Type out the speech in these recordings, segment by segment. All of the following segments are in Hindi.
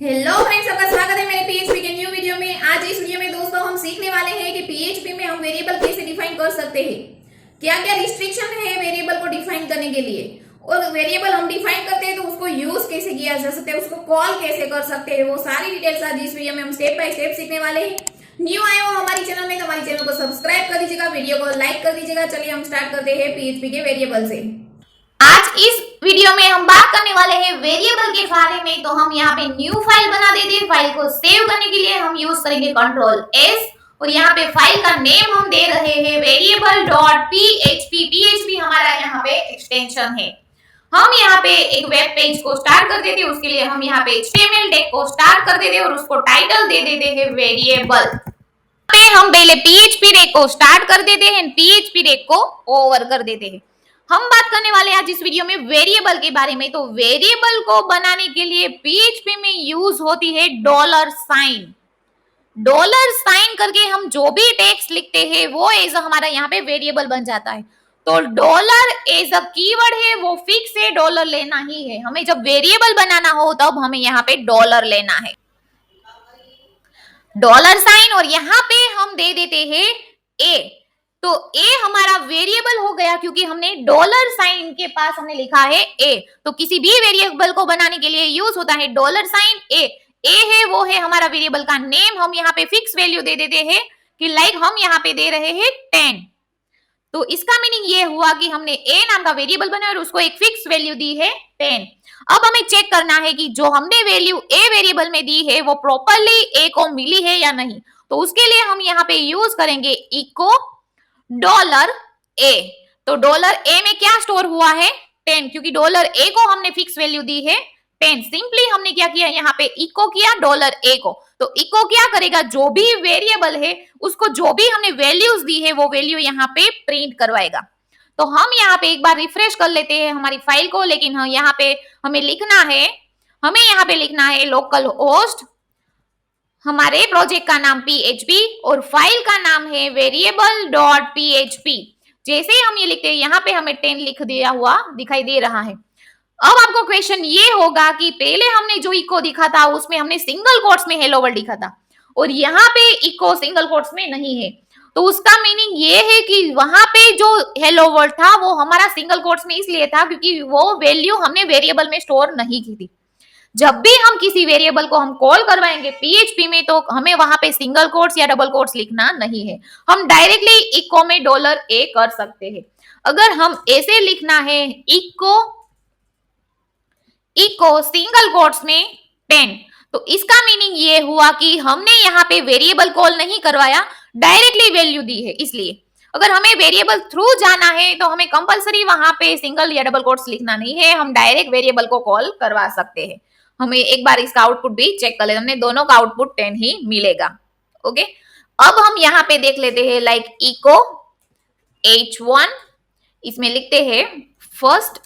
हेलो फ्रेंड्स, आपका स्वागत है मेरे पीएचपी के न्यू वीडियो में। आज इस वीडियो में दोस्तों हम सीखने वाले हैं कि पीएचपी में हम वेरिएबल कैसे डिफाइन कर सकते हैं, क्या क्या रिस्ट्रिक्शन है वेरिएबल को डिफाइन करने के लिए, और वेरिएबल हम डिफाइन करते हैं तो उसको यूज कैसे किया जा सकता है, उसको कॉल कैसे कर सकते हैं, वो सारी डिटेल्स आज इस वीडियो में हम स्टेप बाय स्टेप सीखने वाले हैं। न्यू आए हो हमारी चैनल में तो हमारी चैनल को सब्सक्राइब कर दीजिएगा, वीडियो को लाइक कर दीजिएगा। चलिए हम स्टार्ट करते हैं पीएचपी के वेरिएबल से। आज इस वीडियो में हम बात करने वाले हैं वेरिएबल के बारे में। तो हम यहाँ पे न्यू फाइल बना देते हैं। फाइल को सेव करने के लिए हम यूज करेंगे कंट्रोल एस, और यहाँ पे फाइल का नेम हम दे रहे हैं वेरिएबल डॉट पीएचपी। पीएचपी हमारा यहाँ पे एक्सटेंशन है। हम यहाँ पे एक वेब पेज को स्टार्ट कर देते हैं। उसके लिए हम यहाँ पे एचटीएमएल टैग को स्टार्ट कर देते हैं और उसको टाइटल दे देते हैं वेरिएबल। हम पहले पीएचपी टैग को स्टार्ट कर देते हैं, पीएचपी टैग को ओवर कर देते हैं। हम बात करने वाले हैं आज इस वीडियो में वेरिएबल के बारे में। तो वेरिएबल को बनाने के लिए पीएचपी में यूज होती है डॉलर साइन। डॉलर साइन करके हम जो भी टेक्स्ट लिखते हैं वो एज हमारा यहाँ पे वेरिएबल बन जाता है। तो डॉलर एज अ कीवर्ड है, वो फिक्स है, डॉलर लेना ही है। हमें जब वेरिएबल बनाना हो तब हमें यहाँ पे डॉलर लेना है, डॉलर साइन, और यहाँ पे हम दे देते हैं ए। तो ए हमारा वेरिएबल हो गया क्योंकि हमने डॉलर साइन के पास हमने लिखा है ए। तो किसी भी वेरिएबल को बनाने के लिए यूज होता है डॉलर साइन ए। ए है वो है हमारा वेरिएबल का नेम। हम यहाँ पे फिक्स वैल्यू दे देते हैं कि लाइक हम यहाँ पे दे रहे हैं 10। तो इसका मीनिंग ये हुआ कि हमने ए नाम का वेरिएबल बनाया और उसको एक फिक्स वैल्यू दी है 10। अब हमें चेक करना है कि जो हमने वैल्यू ए वेरिएबल में दी है वो प्रॉपरली ए को मिली है या नहीं। तो उसके लिए हम यहाँ पे यूज करेंगे इको डॉलर ए। तो डॉलर ए में क्या स्टोर हुआ है 10, क्योंकि डॉलर ए को हमने फिक्स वैल्यू दी है 10। सिंपली हमने क्या किया, यहाँ पे इको किया डॉलर ए को। तो इको क्या करेगा, जो भी वेरिएबल है उसको जो भी हमने वैल्यूज दी है वो वैल्यू यहाँ पे प्रिंट करवाएगा। तो हम यहाँ पे एक बार रिफ्रेश कर लेते हैं हमारी फाइल को, लेकिन यहाँ पे हमें यहाँ पे लिखना है लोकल होस्ट, हमारे प्रोजेक्ट का नाम PHP और फाइल का नाम है वेरिएबल डॉट PHP। जैसे ही हम ये लिखते हैं यहाँ पे हमें 10 लिख दिया हुआ दिखाई दे रहा है। अब आपको क्वेश्चन ये होगा कि पहले हमने जो इको दिखा था उसमें हमने सिंगल कोट्स में हेलो वर्ल्ड लिखा था और यहाँ पे इको सिंगल कोट्स में नहीं है। तो उसका मीनिंग ये है कि वहां पे जो हेलो वर्ल्ड था वो हमारा सिंगल कोट्स में इसलिए था क्योंकि वो वैल्यू हमने वेरिएबल में स्टोर नहीं की थी। जब भी हम किसी वेरिएबल को हम कॉल करवाएंगे पीएचपी में तो हमें वहां पे सिंगल कोट्स या डबल कोट्स लिखना नहीं है। हम डायरेक्टली इको में डॉलर ए कर सकते हैं। अगर हम ऐसे लिखना है इको सिंगल कोट्स में 10, तो इसका मीनिंग ये हुआ कि हमने यहाँ पे वेरिएबल कॉल नहीं करवाया, डायरेक्टली वैल्यू दी है। इसलिए अगर हमें वेरिएबल थ्रू जाना है तो हमें कंपलसरी वहां पे सिंगल या डबल कोट्स लिखना नहीं है, हम डायरेक्ट वेरिएबल को कॉल करवा सकते हैं। हमें एक बार इसका आउटपुट भी चेक कर लेते, हमने दोनों का आउटपुट 10 ही मिलेगा। ओके, अब हम यहाँ पे देख लेते हैं लाइक इको h1, इसमें लिखते हैं फर्स्ट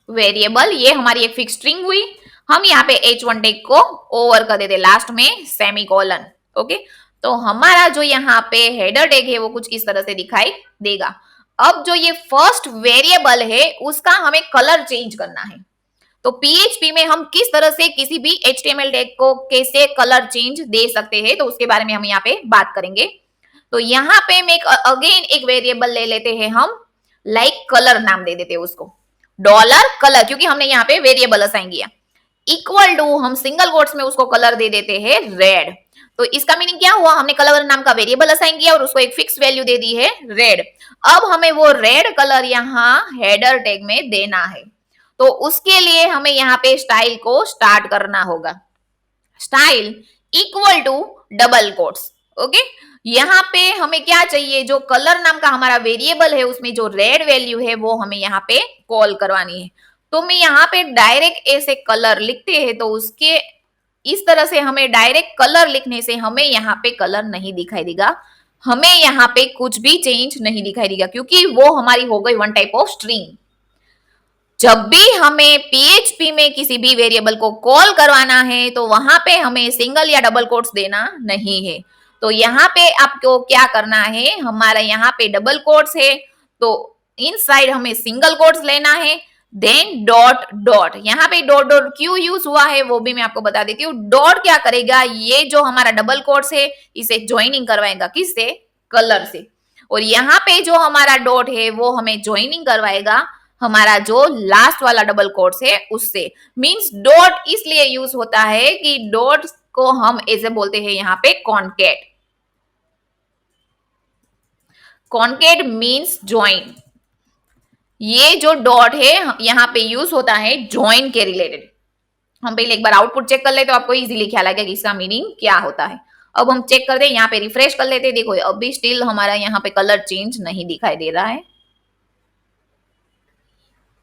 वेरिएबल, ये हमारी एक फिक्स स्ट्रिंग हुई। हम यहाँ पे h1 टैग को ओवर कर देते लास्ट में सेमीकोलन। ओके, तो हमारा जो यहाँ पे हेडर टैग है वो कुछ इस तरह से दिखाई देगा। अब जो ये फर्स्ट वेरिएबल है उसका हमें कलर चेंज करना है। तो पीएचपी में हम किस तरह से किसी भी एचटीएमएल टैग को कैसे कलर चेंज दे सकते हैं तो उसके बारे में हम यहाँ पे बात करेंगे। तो यहाँ पे मैं अगेन एक वेरिएबल ले लेते हैं हम, लाइक कलर नाम दे देते हैं उसको, डॉलर कलर, क्योंकि हमने यहाँ पे वेरिएबल असाइन किया। इक्वल टू हम सिंगल कोट्स में उसको कलर दे देते हैं रेड। तो इसका मीनिंग क्या हुआ, हमने कलर नाम का वेरिएबल असाइन किया और उसको एक फिक्स वैल्यू दे दी है रेड। अब हमें वो रेड कलर यहाँ हेडर टैग में देना है। तो उसके लिए हमें यहाँ पे स्टाइल को स्टार्ट करना होगा, style equal to double quotes. Okay, यहाँ पे हमें क्या चाहिए, जो कलर नाम का हमारा वेरिएबल है उसमें जो रेड वैल्यू है वो हमें यहाँ पे कॉल करवानी है। तो मैं यहाँ पे डायरेक्ट ऐसे कलर लिखते हैं तो उसके इस तरह से हमें डायरेक्ट कलर लिखने से हमें यहाँ पे कलर नहीं दिखाई देगा, हमें यहाँ पे कुछ भी चेंज नहीं दिखाई देगा क्योंकि वो हमारी हो गई वन टाइप ऑफ स्ट्रिंग। जब भी हमें पीएचपी में किसी भी वेरिएबल को कॉल करवाना है तो वहां पे हमें सिंगल या डबल कोट्स देना नहीं है। तो यहाँ पे आपको क्या करना है, हमारा यहाँ पे डबल कोट्स है तो इनसाइड हमें सिंगल कोट्स लेना है, देन डॉट डॉट, यहाँ पे डॉट डॉट क्यों यूज हुआ है वो भी मैं आपको बता देती हूँ। डॉट क्या करेगा, ये जो हमारा डबल कोट्स है इसे ज्वाइनिंग करवाएगा, किससे, कलर से। और यहाँ पे जो हमारा डॉट है वो हमें ज्वाइनिंग करवाएगा हमारा जो लास्ट वाला डबल कोट्स है उससे। मींस डॉट इसलिए यूज होता है कि डॉट को हम ऐसे बोलते हैं यहाँ पे कॉन्केट। Concat means join. ये जो डॉट है यहाँ पे यूज होता है ज्वाइन के रिलेटेड। हम पहले एक बार आउटपुट चेक कर ले तो आपको इजीली ख्याल आएगा कि इसका मीनिंग क्या होता है। अब हम चेक कर दे, यहाँ पे रिफ्रेश कर लेते, देखो अभी स्टिल हमारा यहाँ पे कलर चेंज नहीं दिखाई दे रहा है।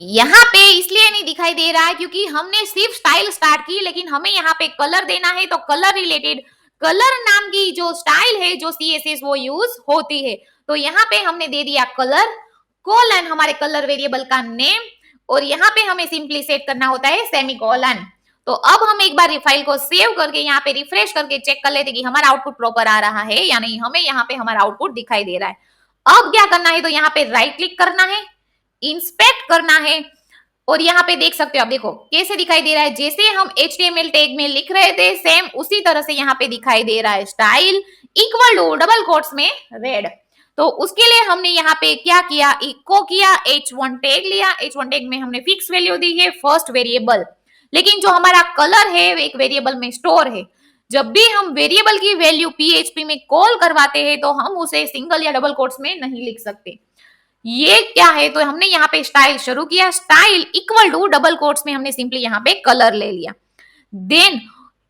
यहाँ पे इसलिए नहीं दिखाई दे रहा है क्योंकि हमने सिर्फ स्टाइल स्टार्ट की, लेकिन हमें यहाँ पे कलर देना है तो कलर रिलेटेड कलर नाम की जो स्टाइल है जो CSS वो यूज होती है। तो यहाँ पे हमने दे दिया कलर कोलन हमारे कलर वेरिएबल का नेम, और यहाँ पे हमें सिंपली सेट करना होता है सेमीकोलन। तो अब हम एक बार फाइल को सेव करके यहाँ पे रिफ्रेश करके चेक कर लेते कि हमारा आउटपुट प्रॉपर आ रहा है या नहीं। हमें यहाँ पे हमारा आउटपुट दिखाई दे रहा है। अब क्या करना है, तो यहाँ पे राइट क्लिक करना है, इंस्पेक्ट करना है, और यहाँ पे देख सकते हो आप, देखो कैसे दिखाई दे रहा है, जैसे हम HTML टैग में लिख रहे थे सेम उसी तरह से यहाँ पे दिखाई दे रहा है, style equal to double quotes में रेड। तो उसके लिए हमने यहाँ पे क्या किया, इको किया, H1 टैग लिया, H1 टैग में हमने फिक्स वैल्यू दी है फर्स्ट वेरिएबल, लेकिन जो हमारा कलर है एक वेरिएबल में स्टोर है। जब भी हम वेरिएबल की वैल्यू PHP में कॉल करवाते हैं तो हम उसे सिंगल या डबल कोट्स में नहीं लिख सकते। ये क्या है, तो हमने यहाँ पे स्टाइल शुरू किया, style equal to double quotes में हमने सिंपली यहाँ पे कलर ले लिया। देन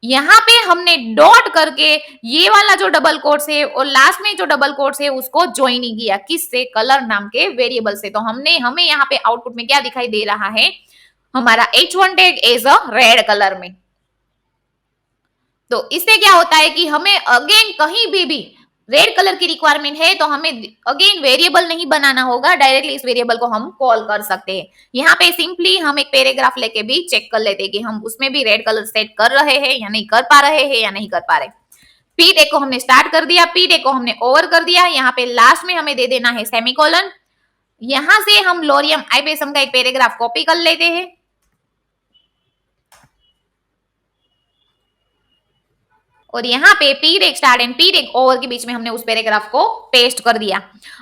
यहाँ पे हमने डॉट करके ये वाला जो डबल कोट्स है और लास्ट में जो डबल कोट्स है उसको ज्वाइनिंग किया, किससे, कलर नाम के वेरिएबल से। तो हमें यहाँ पे आउटपुट में क्या दिखाई दे रहा है, हमारा H1 tag as a red colour में। तो इससे क्या होता है कि हमें अगेन कहीं भी रेड कलर की रिक्वायरमेंट है तो हमें अगेन वेरिएबल नहीं बनाना होगा, डायरेक्टली इस वेरिएबल को हम कॉल कर सकते हैं। यहाँ पे सिंपली हम एक पैराग्राफ लेके भी चेक कर लेते हैं कि हम उसमें भी रेड कलर सेट कर रहे हैं या नहीं कर पा रहे हैं या नहीं कर पा रहे। पी टैग को हमने स्टार्ट कर दिया, पी टैग को हमने ओवर कर दिया, यहाँ पे लास्ट में हमें दे देना है सेमीकोलन। यहाँ से हम लोरियम आईबीएसएम का एक पैराग्राफ कॉपी कर लेते हैं, और यहाँ पे P tag start and P tag over के बीच में हमने उस पैराग्राफ को पेस्ट कर दिया।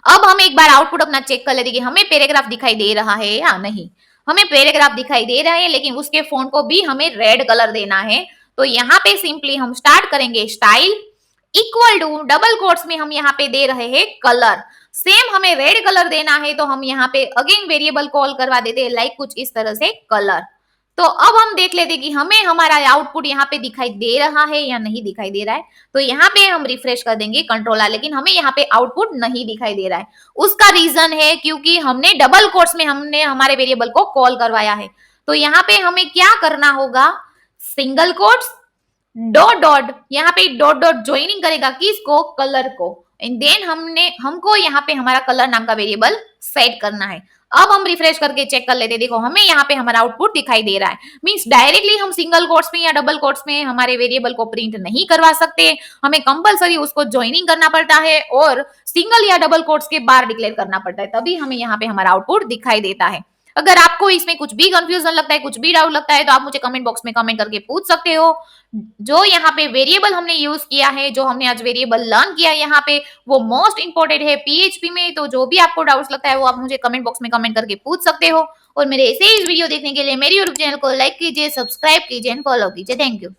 अब हम एक बार आउटपुट अपना चेक कर लेते कि हमें पैराग्राफ दिखाई दे रहा है या नहीं। हमें पैराग्राफ दिखाई दे रहा है, लेकिन उसके फॉन्ट को भी हमें रेड कलर देना है। तो यहाँ पे सिंपली हम स्टार्ट करेंगे, style equal to double quotes में हम यहाँ पे दे रहे हैं कलर, सेम हमें रेड कलर देना है तो हम यहाँ पे अगेन वेरिएबल कॉल करवा देते हैं लाइक कुछ इस तरह से कलर। तो अब हम देख लेते कि हमें हमारा आउटपुट यहाँ पे दिखाई दे रहा है या नहीं दिखाई दे रहा है। तो यहाँ पे हम रिफ्रेश कर देंगे कंट्रोल, लेकिन हमें यहाँ पे आउटपुट नहीं दिखाई दे रहा है। उसका रीजन है क्योंकि हमने डबल कोट्स में हमने हमारे वेरिएबल को कॉल करवाया है। तो यहाँ पे हमें क्या करना होगा, सिंगल कोट्स डॉट डॉट, यहाँ पे डॉट डॉट ज्वाइनिंग करेगा किसको, कलर को, एंड देन हमको यहाँ पे हमारा कलर नाम का वेरिएबल सेट करना है। अब हम रिफ्रेश करके चेक कर लेते, देखो हमें यहाँ पे हमारा आउटपुट दिखाई दे रहा है। मींस डायरेक्टली हम सिंगल कोट्स में या डबल कोट्स में हमारे वेरिएबल को प्रिंट नहीं करवा सकते, हमें कंपलसरी उसको ज्वाइनिंग करना पड़ता है और सिंगल या डबल कोट्स के बाहर डिक्लेयर करना पड़ता है, तभी हमें यहाँ पे हमारा आउटपुट दिखाई देता है। अगर आपको इसमें कुछ भी कंफ्यूजन लगता है, कुछ भी डाउट लगता है, तो आप मुझे कमेंट बॉक्स में कमेंट करके पूछ सकते हो। जो यहाँ पे वेरिएबल हमने यूज किया है, जो हमने आज वेरिएबल लर्न किया यहाँ पे, वो मोस्ट इंपोर्टेंट है PHP में। तो जो भी आपको डाउट्स लगता है वो आप मुझे कमेंट बॉक्स में कमेंट करके पूछ सकते हो। और मेरे ऐसे ही वीडियो देखने के लिए मेरी यूट्यूब चैनल को लाइक कीजिए, सब्सक्राइब कीजिए एंड फॉलो कीजिए। Thank you.